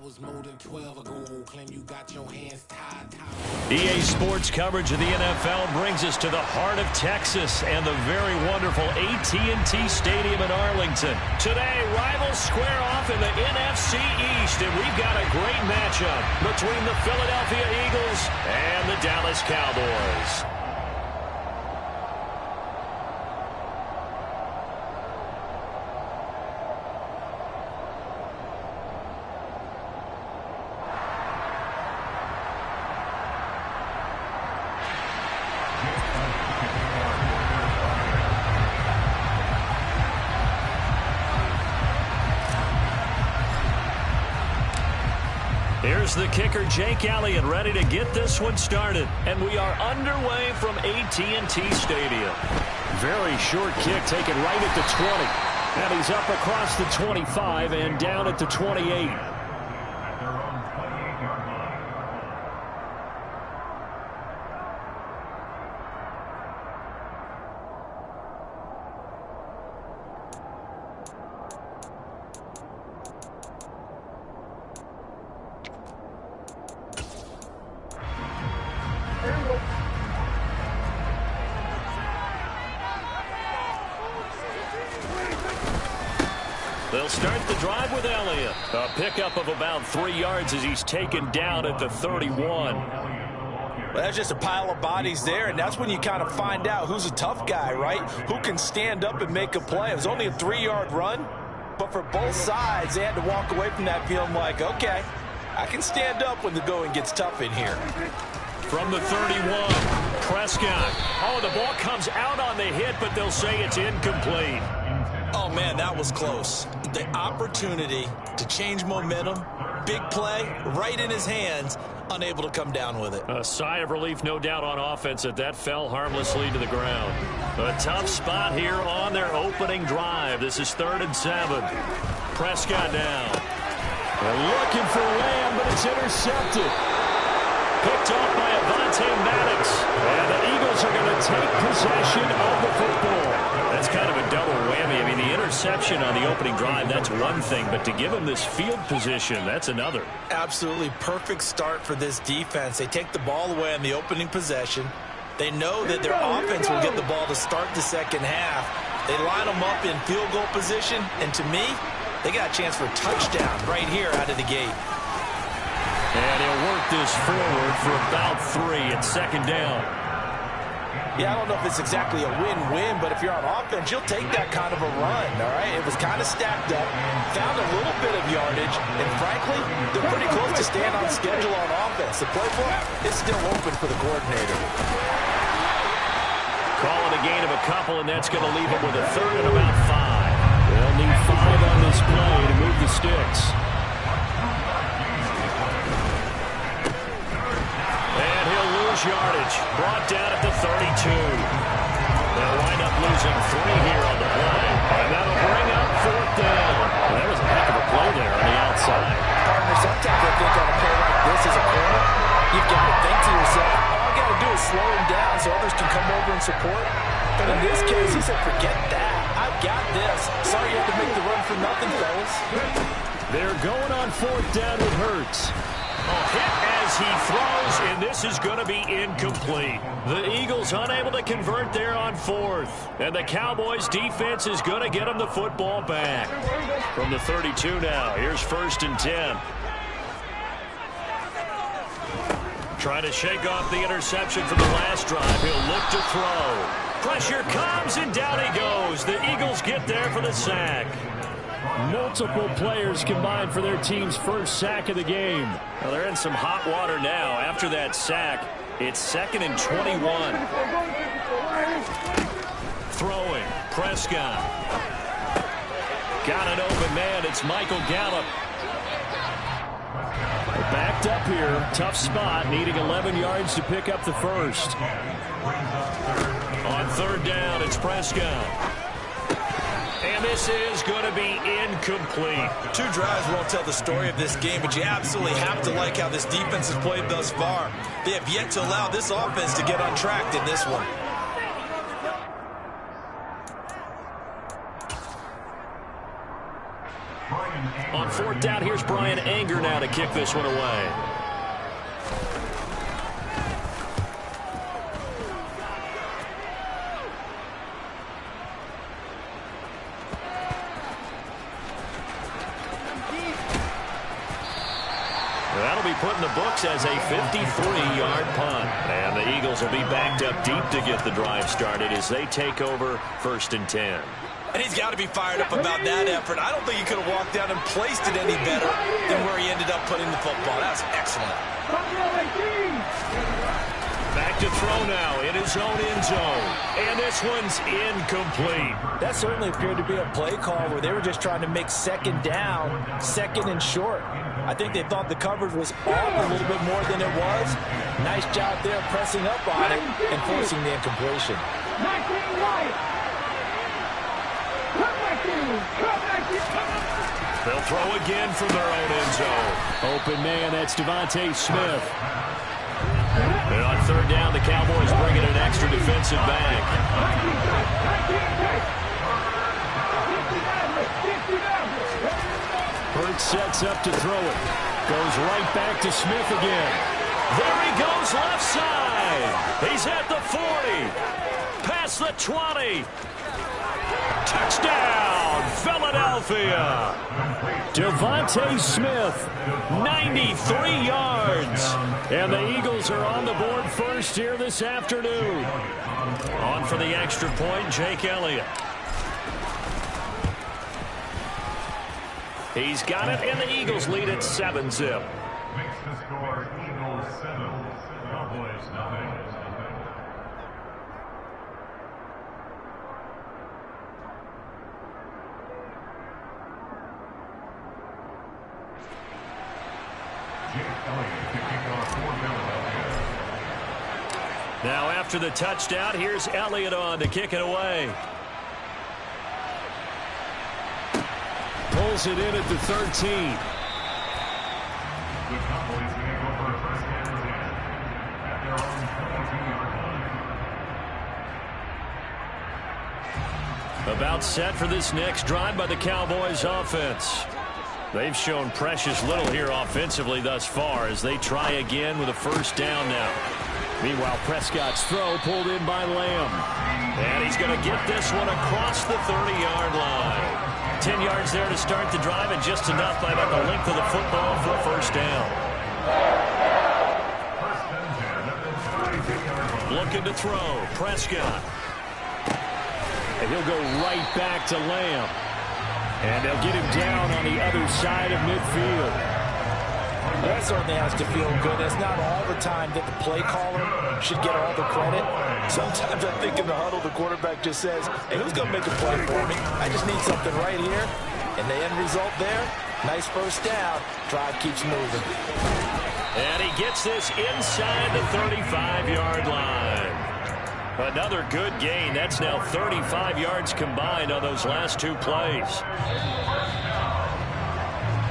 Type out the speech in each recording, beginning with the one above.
was more than 12 ago. Claim you got your hands tied. EA Sports coverage of the NFL brings us to the heart of Texas and the very wonderful AT&T Stadium in Arlington. Today, rivals square off in the NFC East, and we've got a great matchup between the Philadelphia Eagles and the Dallas Cowboys. Here's the kicker, Jake Elliott, ready to get this one started. And we are underway from AT&T Stadium. Very short kick taken right at the 20. And he's up across the 25 and down at the 28. They'll start the drive with Elliott. A pickup of about 3 yards as he's taken down at the 31. Well, that's just a pile of bodies there, and that's when you kind of find out who's a tough guy, right? Who can stand up and make a play. It was only a 3-yard run, but for both sides, they had to walk away from that feeling like, okay, I can stand up when the going gets tough in here. From the 31, Prescott. Oh, the ball comes out on the hit, but they'll say it's incomplete. Oh, man, that was close. The opportunity to change momentum, big play, right in his hands, unable to come down with it. A sigh of relief, no doubt, on offense that fell harmlessly to the ground. A tough spot here on their opening drive. This is 3rd and 7. Prescott down. They're looking for Lamb, but it's intercepted. Picked off by Maddox. And the Eagles are going to take possession of the football. That's kind of a double whammy. I mean, the interception on the opening drive, that's one thing. But to give them this field position, that's another. Absolutely perfect start for this defense. They take the ball away on the opening possession. They know that their offense will get the ball to start the second half. They line them up in field goal position. And to me, they got a chance for a touchdown right here out of the gate. And he'll work this forward for about 3 at 2nd down. Yeah, I don't know if it's exactly a win-win, but if you're on offense, you'll take that kind of a run, all right? It was kind of stacked up, found a little bit of yardage, and frankly, they're pretty close to staying on schedule on offense. The playbook is still open for the coordinator. Calling a gain of a couple, and that's going to leave them with a 3rd and about 5. They'll need 5 on this play to move the sticks. Yardage brought down at the 32. They'll wind up losing 3 here on the play, and that'll bring up 4th down. Well, that was a heck of a play there on the outside. Partner, sometimes I think on a play like this as a corner, you've got to think to yourself, all I got to do is slow him down so others can come over and support. But in this case, he said, forget that. I've got this. Sorry you had to make the run for nothing, fellas. They're going on 4th down with Hurts. Hit as he throws, and this is going to be incomplete. The Eagles unable to convert there on 4th. And the Cowboys defense is going to get them the football back. From the 32 now, here's 1st and 10. Trying to shake off the interception from the last drive. He'll look to throw. Pressure comes, and down he goes. The Eagles get there for the sack. Multiple players combined for their team's first sack of the game. Well, they're in some hot water now. After that sack, it's 2nd and 21. Throwing, Prescott. Got an open man. It's Michael Gallup. Backed up here. Tough spot. Needing 11 yards to pick up the first. On 3rd down, it's Prescott. And this is going to be incomplete. 2 drives won't tell the story of this game, but you absolutely have to like how this defense has played thus far. They have yet to allow this offense to get untracked in this one. On 4th 4th down. Here's Brian Anger now to kick this one away. That'll be put in the books as a 53-yard punt. And the Eagles will be backed up deep to get the drive started as they take over 1st and 10. And he's got to be fired up about that effort. I don't think he could have walked down and placed it any better than where he ended up putting the football. That was excellent. Back to throw now in his own end zone. And this one's incomplete. That certainly appeared to be a play call where they were just trying to make 2nd down, 2nd and short. I think they thought the coverage was off a little bit more than it was. Nice job there pressing up on it and forcing the incompletion. They'll throw again from their own end zone. Open man, that's Devontae Smith. And on 3rd down, the Cowboys bring in an extra defensive back. Hurts sets up to throw it. Goes right back to Smith again. There he goes left side. He's at the 40. Past the 20. Touchdown, Philadelphia. Devontae Smith, 93 yards. and the Eagles are on the board first here this afternoon. On for the extra point, Jake Elliott. He's got it, and the Eagles lead at 7-zip. Makes the score Eagles 7, Cowboys nothing. Now after the touchdown, here's Elliott on to kick it away. Pulls it in at the 13. The Cowboys going to go for a first and 10 at their own 22-yard line. About set for this next drive by the Cowboys offense. They've shown precious little here offensively thus far as they try again with a first down now. Meanwhile, Prescott's throw pulled in by Lamb. And he's going to get this one across the 30-yard line. 10 yards there to start the drive, and just enough by about the length of the football for a first down. Looking to throw, Prescott. And he'll go right back to Lamb. And they'll get him down on the other side of midfield. That certainly has to feel good. It's not all the time that the play caller should get all the credit. Sometimes I think in the huddle, the quarterback just says, hey, who's going to make a play for me? I just need something right here. And the end result there, nice first down. Drive keeps moving. And he gets this inside the 35-yard line. Another good gain. That's now 35 yards combined on those last two plays.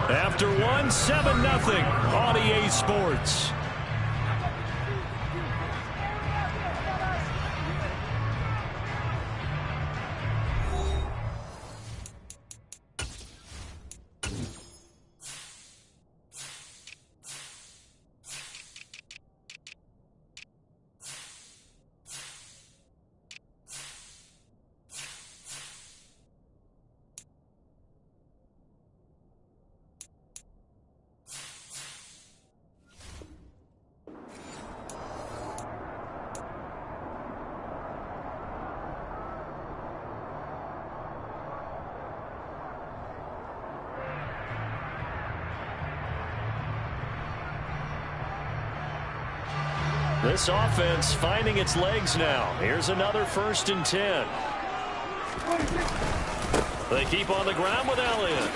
After one, 7-0 on EA Sports. This offense finding its legs now. Here's another 1st and 10. They keep on the ground with Elliott.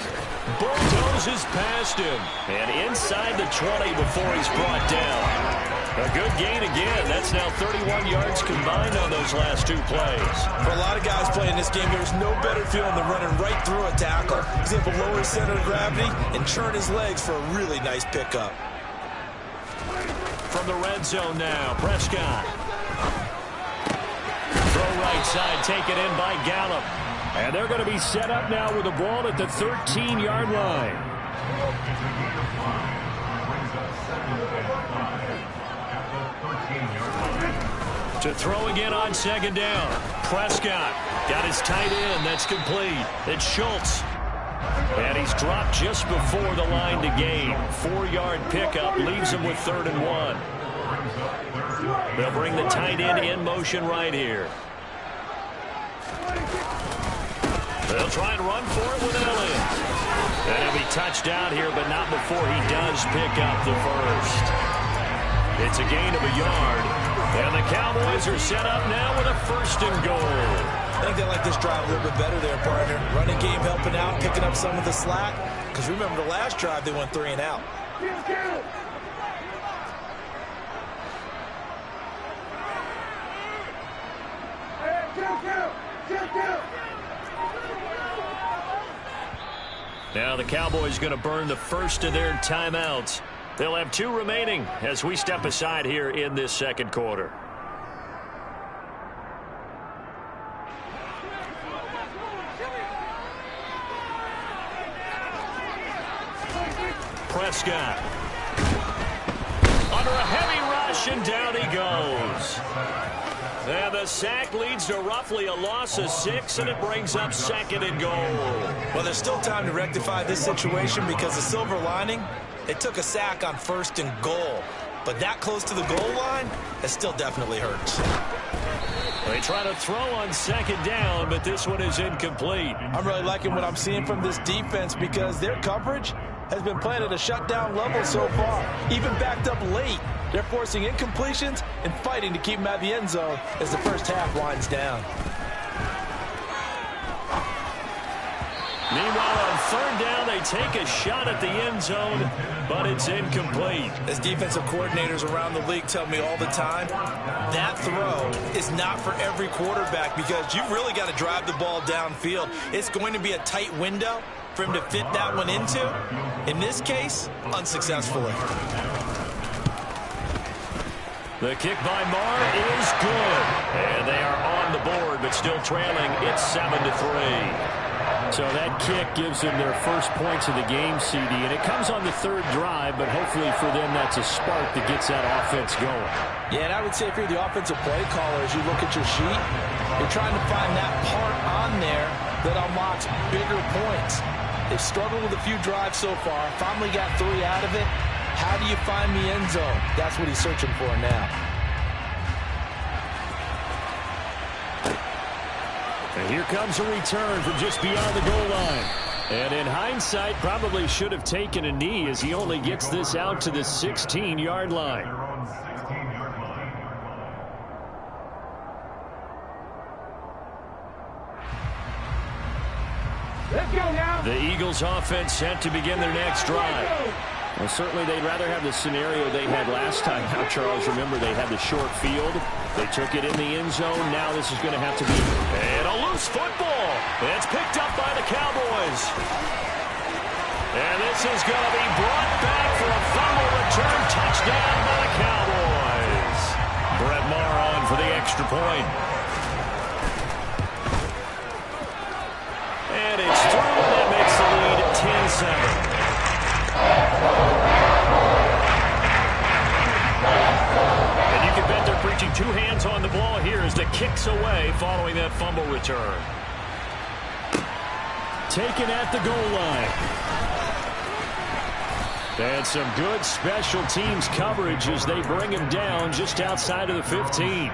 Bulldozes past him. And inside the 20 before he's brought down. A good gain again. That's now 31 yards combined on those last two plays. For a lot of guys playing this game, there's no better feeling than running right through a tackle. He's able to lower his center of gravity and churn his legs for a really nice pickup. From the red zone now, Prescott. Throw right side, taken in by Gallup. And they're going to be set up now with the ball at the 13-yard line. It's a gain of 5. Brings up 2nd and 5 at the 13-yard line. To throw again on 2nd down. Prescott got his tight end. That's complete. It's Schultz. And he's dropped just before the line to gain. 4-yard pickup leaves him with 3rd and 1. They'll bring the tight end in motion right here. They'll try and run for it with Elliott. And he'll be touched down here, but not before he does pick up the first. It's a gain of a yard. And the Cowboys are set up now with a 1st and goal. I think they like this drive a little bit better there, partner. Running game helping out, picking up some of the slack. Because remember the last drive, they went 3 and out. Now the Cowboys going to burn the first of their timeouts. They'll have 2 remaining as we step aside here in this 2nd quarter. Prescott. Under a heavy rush, and down he goes. And the sack leads to roughly a loss of 6, and it brings up 2nd and goal. Well, there's still time to rectify this situation because the silver lining, it took a sack on 1st and goal. But that close to the goal line, it still definitely hurts. They try to throw on 2nd down, but this one is incomplete. I'm really liking what I'm seeing from this defense because their coverage has been playing at a shutdown level so far. Even backed up late, they're forcing incompletions and fighting to keep them out of the end zone as the first half winds down. Meanwhile, on 3rd down, they take a shot at the end zone, but it's incomplete. As defensive coordinators around the league tell me all the time, that throw is not for every quarterback because you've really got to drive the ball downfield. It's going to be a tight window for him to fit that one into. In this case, unsuccessfully. The kick by Marr is good. And they are on the board, but still trailing. It's 7-3. So that kick gives them their first points of the game, CD, and it comes on the 3rd drive, but hopefully for them that's a spark that gets that offense going. Yeah, and I would say if you're the offensive play caller, as you look at your sheet, you're trying to find that part on there that unlocks bigger points. They've struggled with a few drives so far, finally got 3 out of it. How do you find the end zone? That's what he's searching for now. And here comes a return from just beyond the goal line. And in hindsight, probably should have taken a knee as he only gets this out to the 16-yard line. They're on 16-yard line. Let's go now. The Eagles offense set to begin their next drive. Well, certainly they'd rather have the scenario they had last time. Now, Charles, remember they had the short field. They took it in the end zone. Now this is going to have to be... And a loose football. It's picked up by the Cowboys. And this is going to be brought back for a fumble return touchdown by the Cowboys. Brett Maher on for the extra point. And it's through, and that makes the lead 10-7. And you can bet they're preaching 2 hands on the ball here as the kick's away following that fumble return. Taken at the goal line. And some good special teams coverage as they bring him down just outside of the 15.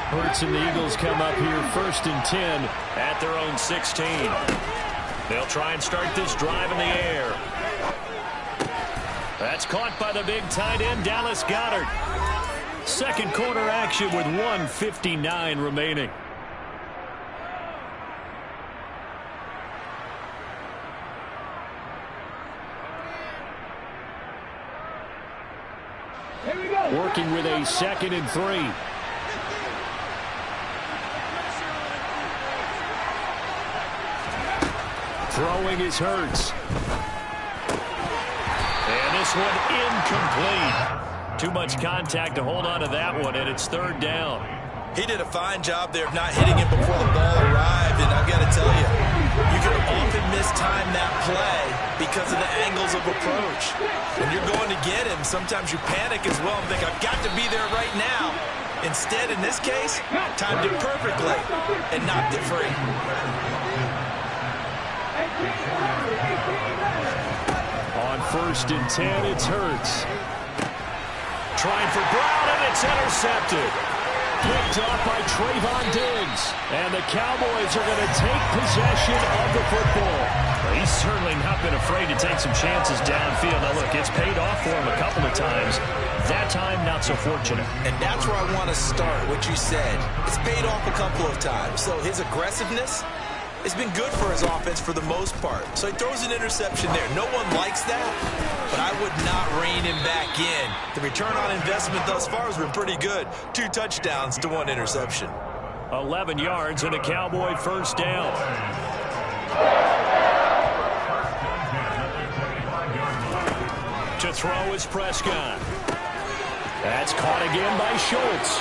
Hurts and the Eagles come up here 1st and 10 at their own 16. They'll try and start this drive in the air. That's caught by the big tight end, Dallas Goedert. 2nd quarter action with 1:59 remaining. Here we go. Working with a 2nd and 3. Throwing is Hurts. And this one incomplete. Too much contact to hold on to that one, and it's 3rd down. He did a fine job there of not hitting him before the ball arrived, and I've got to tell you, you can often mistime that play because of the angles of approach. When you're going to get him, sometimes you panic as well and think, I've got to be there right now. Instead, in this case, timed it perfectly and knocked it free. On 1st and 10, it's Hurts. Trying for Brown, and it's intercepted. Picked off by Trayvon Diggs. And the Cowboys are going to take possession of the football. He's certainly not been afraid to take some chances downfield. Now, look, it's paid off for him a couple of times. That time, not so fortunate. And that's where I want to start, what you said. It's paid off a couple of times. So his aggressiveness has been good for his offense for the most part. So he throws an interception there. No one likes that, but I would not rein him back in. The return on investment thus far has been pretty good. 2 touchdowns to 1 interception. 11 yards and a Cowboy first down. To throw is Prescott. That's caught again by Schultz.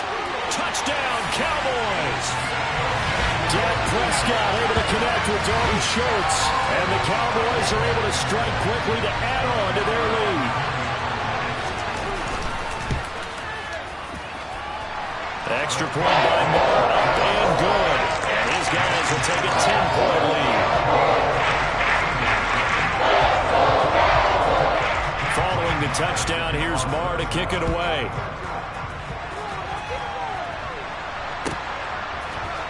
Touchdown, Cowboys! Dak Prescott able to connect with Dalton Schultz. And the Cowboys are able to strike quickly to add on to their lead. Extra point by Moore, up and good. And his guys will take a 10-point lead. Following the touchdown, here's Moore to kick it away.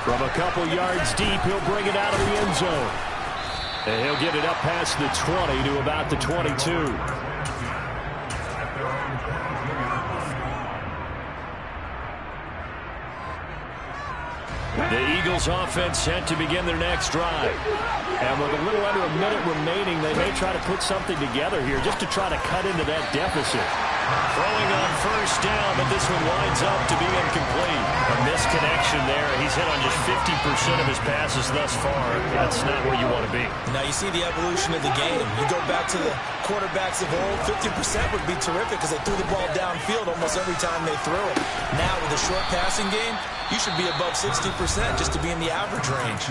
From a couple yards deep, he'll bring it out of the end zone. And he'll get it up past the 20 to about the 22. The Eagles offense set to begin their next drive. And with a little under a minute remaining, they may try to put something together here just to try to cut into that deficit. Throwing on first down, but this one winds up to be incomplete. A misconnection there. He's hit on just 50% of his passes thus far. That's not where you want to be. Now you see the evolution of the game. You go back to the quarterbacks of old, 50% would be terrific because they threw the ball downfield almost every time they threw it. Now with a short passing game, you should be above 60% just to be in the average range.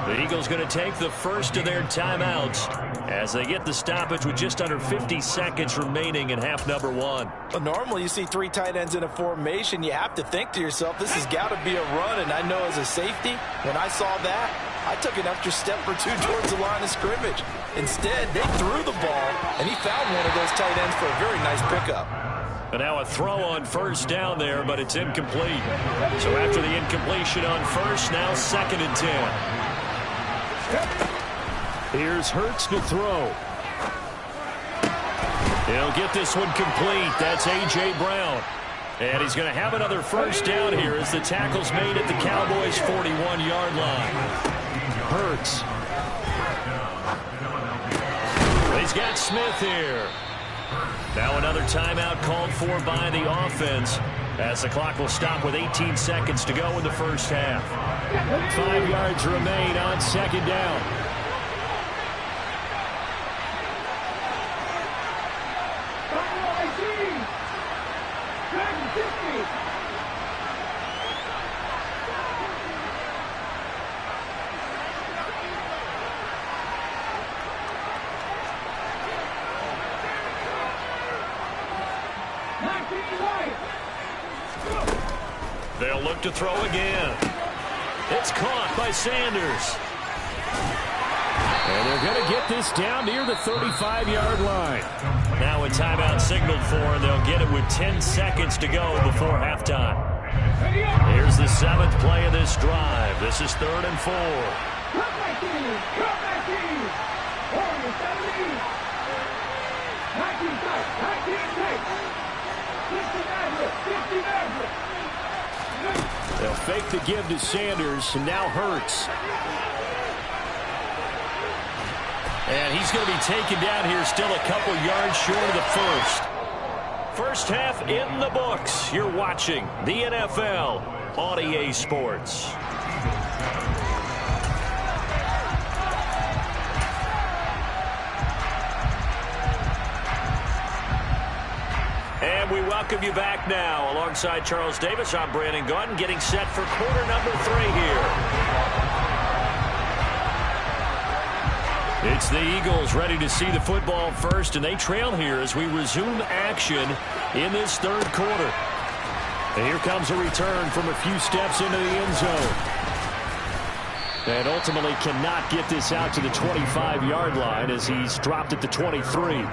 The Eagles going to take the first of their timeouts as they get the stoppage with just under 50 seconds remaining in half number 1. Well, normally you see 3 tight ends in a formation. You have to think to yourself, this has got to be a run. And I know as a safety, when I saw that, I took an extra step or 2 towards the line of scrimmage. Instead, they threw the ball, and he found one of those tight ends for a very nice pickup. And now a throw on first down there, but it's incomplete. So after the incompletion on first, now 2nd and 10. Here's Hurts to throw. He'll get this one complete. That's A.J. Brown. And he's going to have another first down here as the tackle's made at the Cowboys' 41-yard line. Hurts. He's got Smith here. Now another timeout called for by the offense as the clock will stop with 18 seconds to go in the first half. 5 yards remain on 2nd down. They'll look to throw again. It's caught by Sanders. And they're going to get this down near the 35-yard line. Now a timeout signaled for, and they'll get it with 10 seconds to go before halftime. Here's the 7th play of this drive. This is 3rd and 4. They'll fake the give to Sanders, and now Hurts. And he's going to be taken down here still a couple yards short of the first. First half in the books. You're watching the NFL on EA Sports. And we welcome you back now. Alongside Charles Davis, I'm Brandon Gunn, getting set for quarter number 3 here. It's the Eagles ready to see the football first, and they trail here as we resume action in this third quarter. And here comes a return from a few steps into the end zone. And ultimately cannot get this out to the 25-yard line as he's dropped at the 23.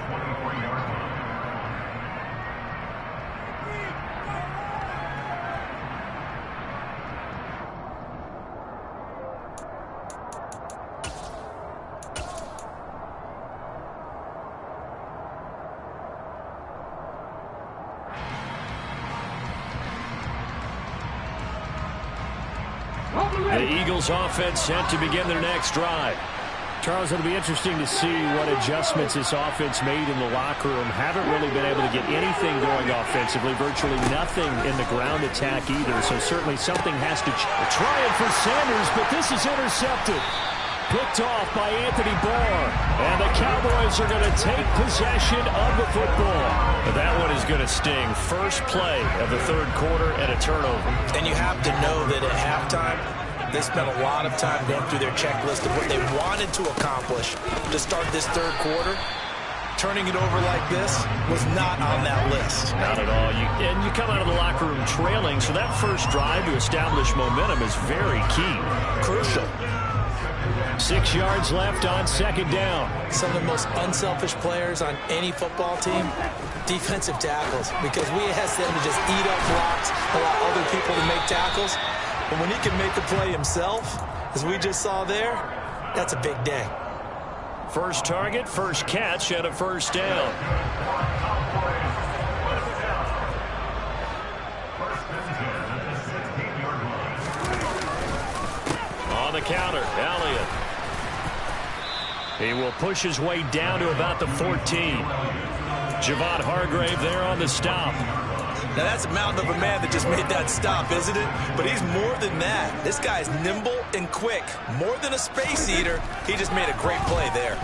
The Eagles offense set to begin their next drive. Charles, it'll be interesting to see what adjustments this offense made in the locker room. Haven't really been able to get anything going offensively, virtually nothing in the ground attack either, so certainly something has to trying for Sanders, but this is intercepted. Picked off by Anthony Barr, and the Cowboys are going to take possession of the football. That one is going to sting. First play of the third quarter and a turnover. And you have to know that at halftime, they spent a lot of time going through their checklist of what they wanted to accomplish to start this third quarter. Turning it over like this was not on that list. Not at all. And you come out of the locker room trailing, so that first drive to establish momentum is very key. Crucial. 6 yards left on second down. Some of the most unselfish players on any football team, defensive tackles, because we ask them to just eat up blocks, allow other people to make tackles. But when he can make the play himself, as we just saw there, that's a big day. First target, first catch, and a first down. On the counter, Elliott. He will push his way down to about the 14. Javon Hargrave there on the stop. Now, that's a mountain of a man that just made that stop, isn't it? But he's more than that. This guy's nimble and quick. More than a space eater, he just made a great play there.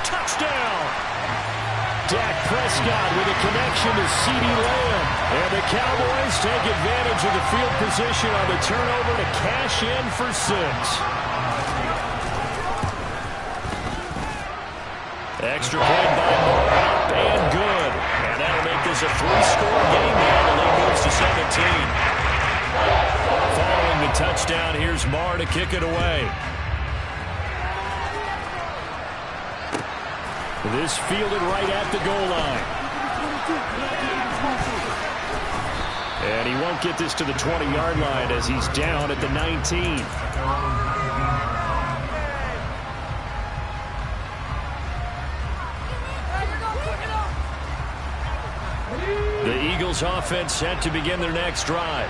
Touchdown! Dak Prescott with a connection to CeeDee Lamb. And the Cowboys take advantage of the field position on the turnover to cash in for 6. Extra point by Moore, up and good. And that'll make this a 3-score game now. The lead moves to 17. Following the touchdown, here's Moore to kick it away. This fielded right at the goal line. And he won't get this to the 20-yard line as he's down at the 19. The Eagles offense set to begin their next drive.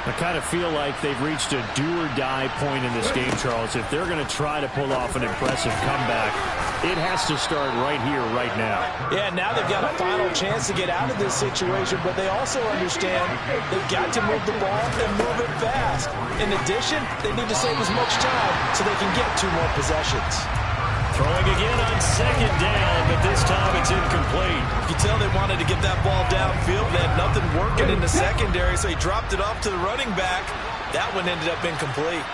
I kind of feel like they've reached a do-or-die point in this game, Charles. If they're going to try to pull off an impressive comeback, it has to start right here, right now. Yeah, now they've got a final chance to get out of this situation, but they also understand they've got to move the ball and move it fast. In addition, they need to save as much time so they can get 2 more possessions. Throwing again on second down, but this time it's incomplete. You can tell they wanted to get that ball downfield. They had nothing working in the secondary, so he dropped it off to the running back. That one ended up incomplete.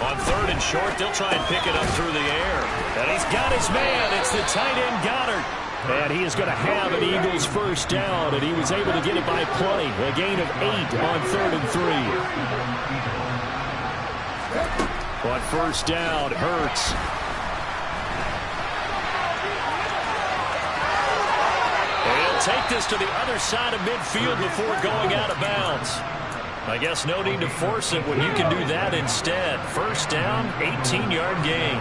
On third and short, they'll try and pick it up through the air. And he's got his man. It's the tight end, Goddard. And he is going to have an Eagles first down, and he was able to get it by plenty. A gain of 8 on 3rd and 3. On first down, Hurts. He'll take this to the other side of midfield before going out of bounds. I guess no need to force it when you can do that instead. First down, 18-yard gain.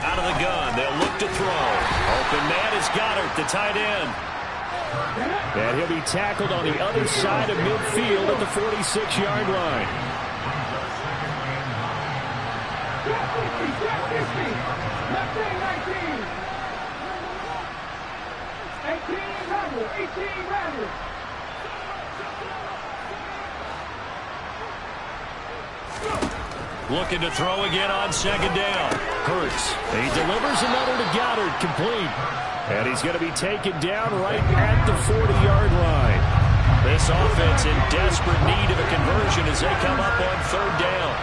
Out of the gun, they'll look to throw. Open man is Goddard, the tight end. And he'll be tackled on the other side of midfield at the 46-yard line. Looking to throw again on second down. Hurts. He delivers another to Goddard, complete. And he's going to be taken down right at the 40-yard line. This offense in desperate need of a conversion as they come up on third down.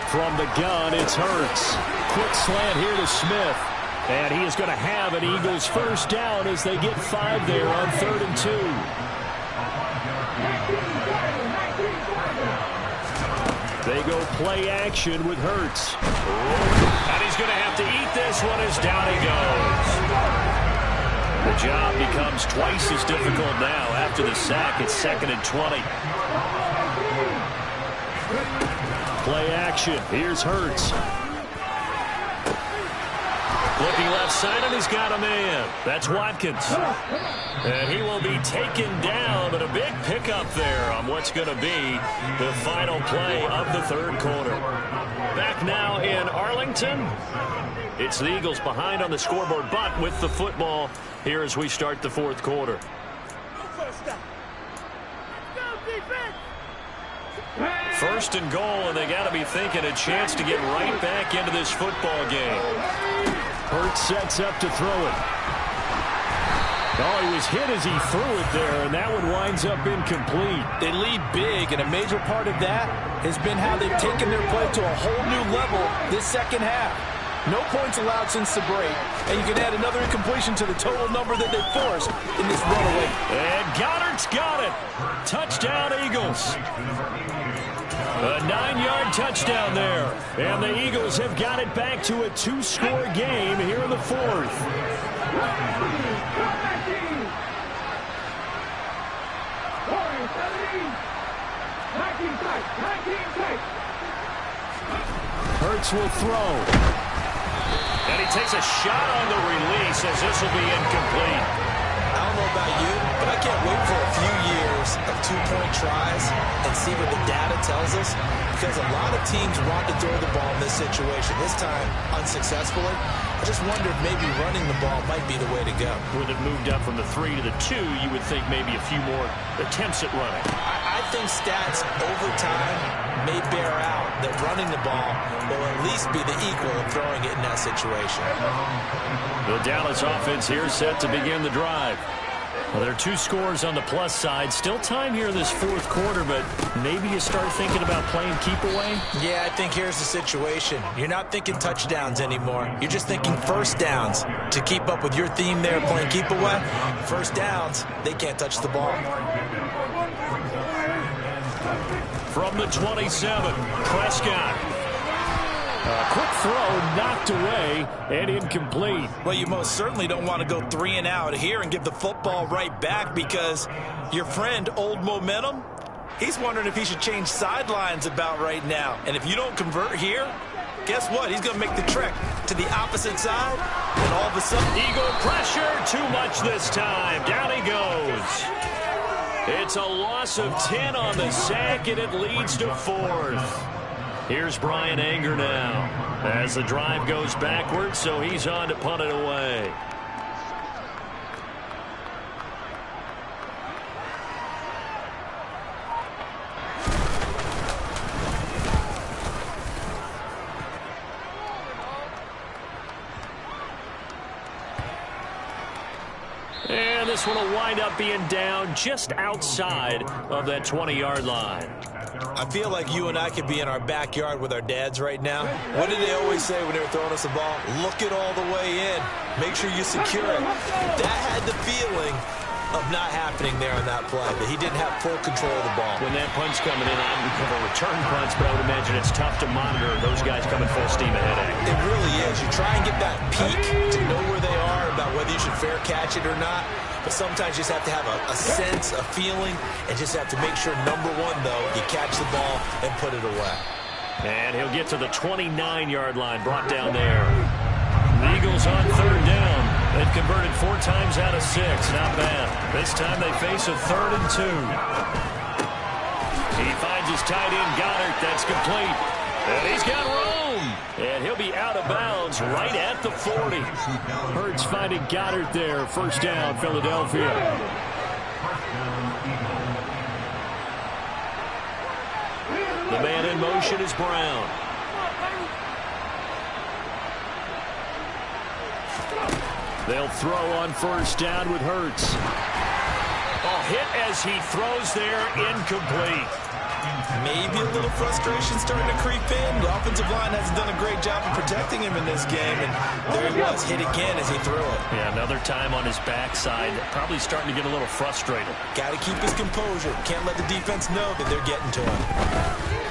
From the gun, it's Hurts. Quick slant here to Smith. And he is going to have an Eagles first down as they get 5 there on 3rd and 2. They go play action with Hurts. And he's going to have to eat this one as down he goes. The job becomes twice as difficult now after the sack. It's 2nd and 20. Play action. Here's Hurts. Looking left side, and he's got a man. That's Watkins. And he will be taken down, but a big pickup there on what's going to be the final play of the 3rd quarter. Back now in Arlington. It's the Eagles behind on the scoreboard, but with the football here as we start the 4th quarter. First and goal, and they got to be thinking a chance to get right back into this football game. Hurts sets up to throw it. Oh, he was hit as he threw it there, and that one winds up incomplete. They lead big, and a major part of that has been how they've taken their play to a whole new level this second half. No points allowed since the break, and you can add another incompletion to the total number that they forced in this runaway. And Goddard's got it. Touchdown, Eagles. A 9-yard touchdown there. And the Eagles have got it back to a 2-score game here in the 4th. Hurts will throw. And he takes a shot on the release as this will be incomplete. I don't know about you, but I can't wait for a few years of 2-point tries and see what the data tells us, because a lot of teams want to throw the ball in this situation, this time unsuccessfully. I just wonder if maybe running the ball might be the way to go. With it moved up from the 3 to the 2, you would think maybe a few more attempts at running. I think stats over time may bear out that running the ball will at least be the equal of throwing it in that situation. The Dallas offense here set to begin the drive. Well, there are 2 scores on the plus side. Still time here in this 4th quarter, but maybe you start thinking about playing keep away? Yeah, I think here's the situation. You're not thinking touchdowns anymore. You're just thinking first downs. To keep up with your theme there, playing keep away, first downs, they can't touch the ball. From the 27, Prescott. A quick throw knocked away and incomplete. Well, you most certainly don't want to go 3 and out here and give the football right back, because your friend, Old Momentum, he's wondering if he should change sidelines about right now. And if you don't convert here, guess what? He's going to make the trek to the opposite side, and all of a sudden, Eagle pressure, too much this time. Down he goes. It's a loss of 10 on the sack, and it leads to 4th. Here's Brian Anger now as the drive goes backwards, so he's on to punt it away. And this one will wind up being down just outside of that 20-yard line. I feel like you and I could be in our backyard with our dads right now. What did they always say when they were throwing us the ball? Look it all the way in. Make sure you secure it. That had the feeling of not happening there on that play, that he didn't have full control of the ball. When that punt's coming in, I would cover return punts, but I would imagine it's tough to monitor those guys coming full steam ahead. It really is. You try and get that peek to know where they are, about whether you should fair catch it or not. But sometimes you just have to have a sense, a feeling, and just have to make sure, number one, though, you catch the ball and put it away. And he'll get to the 29-yard line, brought down there. The Eagles on 3rd down. They've converted 4 times out of 6. Not bad. This time they face a 3rd and 2. He finds his tight end, Goddard. That's complete. And he's got room. And he'll be out of bounds right at the 40. Hurts finding Goddard there. First down, Philadelphia. The man in motion is Brown. They'll throw on first down with Hurts. Oh, hit as he throws there, incomplete. Maybe a little frustration starting to creep in. The offensive line hasn't done a great job of protecting him in this game, and there he was, hit again as he threw it. Yeah, another time on his backside, probably starting to get a little frustrated. Got to keep his composure. Can't let the defense know that they're getting to him.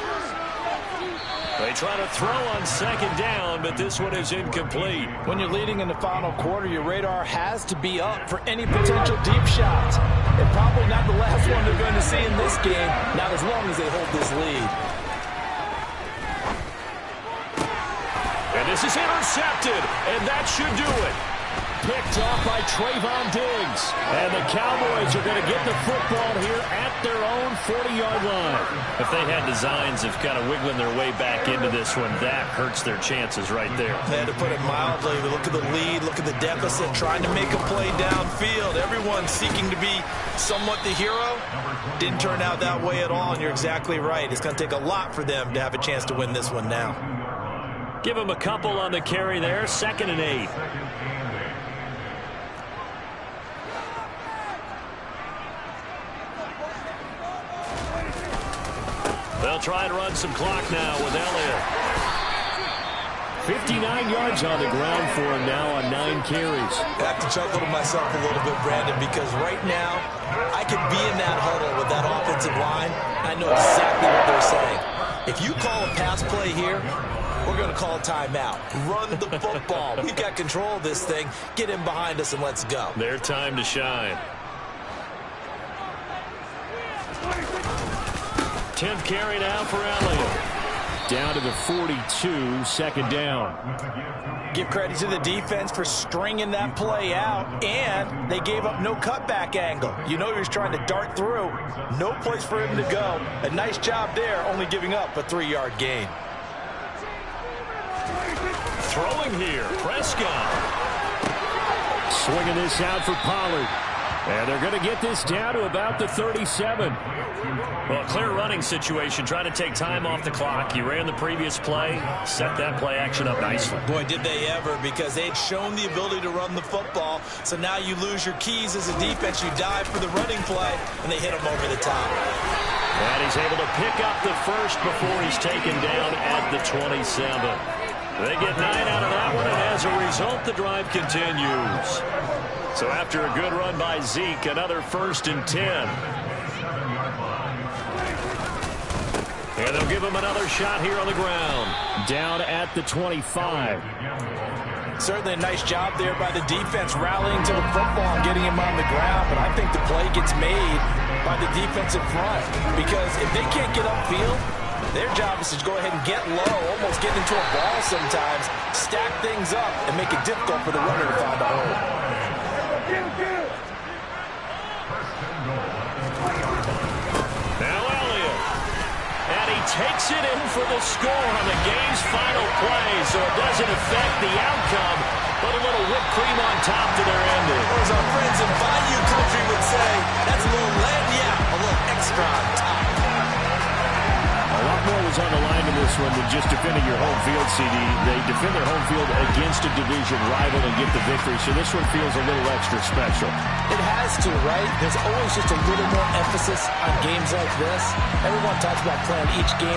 They try to throw on second down, but this one is incomplete. When you're leading in the final quarter, your radar has to be up for any potential deep shots. And probably not the last one they're going to see in this game, not as long as they hold this lead. And this is intercepted, and that should do it. Picked off by Trayvon Diggs. And the Cowboys are going to get the football here at their own 40-yard line. If they had designs of kind of wiggling their way back into this one, that hurts their chances right there. They had to put it mildly. Look at the lead, look at the deficit, trying to make a play downfield. Everyone seeking to be somewhat the hero. Didn't turn out that way at all, and you're exactly right. It's going to take a lot for them to have a chance to win this one now. Give them a couple on the carry there, 2nd and 8. They'll try and run some clock now with Elliott. 59 yards on the ground for him now on 9 carries. I have to chuckle to myself a little bit, Brandon, because right now I could be in that huddle with that offensive line. I know exactly what they're saying. If you call a pass play here, we're going to call a timeout. Run the football. We've got control of this thing. Get in behind us and let's go. Their time to shine. 10th carry now for Elliott. Down to the 42, 2nd down. Give credit to the defense for stringing that play out, and they gave up no cutback angle. You know he was trying to dart through. No place for him to go. A nice job there, only giving up a 3-yard gain. Throwing here, Prescott. Swinging this out for Pollard. And they're going to get this down to about the 37. Well, a clear running situation, trying to take time off the clock. He ran the previous play, set that play action up nicely. Boy, did they ever, because they'd shown the ability to run the football. So now you lose your keys as a defense. You dive for the running play, and they hit him over the top. And he's able to pick up the first before he's taken down at the 27. They get 9 out of that one, and as a result, the drive continues. So after a good run by Zeke, another 1st and 10. And they'll give him another shot here on the ground. Down at the 25. Certainly a nice job there by the defense, rallying to the football and getting him on the ground. But I think the play gets made by the defensive front, because if they can't get upfield, their job is to go ahead and get low, almost get into a ball sometimes, stack things up, and make it difficult for the runner to find a hole. Now Elliott. And he takes it in for the score on the game's final play, so it doesn't affect the outcome, but a little whipped cream on top to their ending. Or as our friends in Bayou Country would say, that's a little a little extra on top. A lot more was on the line in this one than just defending your home field, CD. They defend their home field against a division rival and get the victory, so this one feels a little extra special. It has to, right? There's always just a little more emphasis on games like this. Everyone talks about playing each game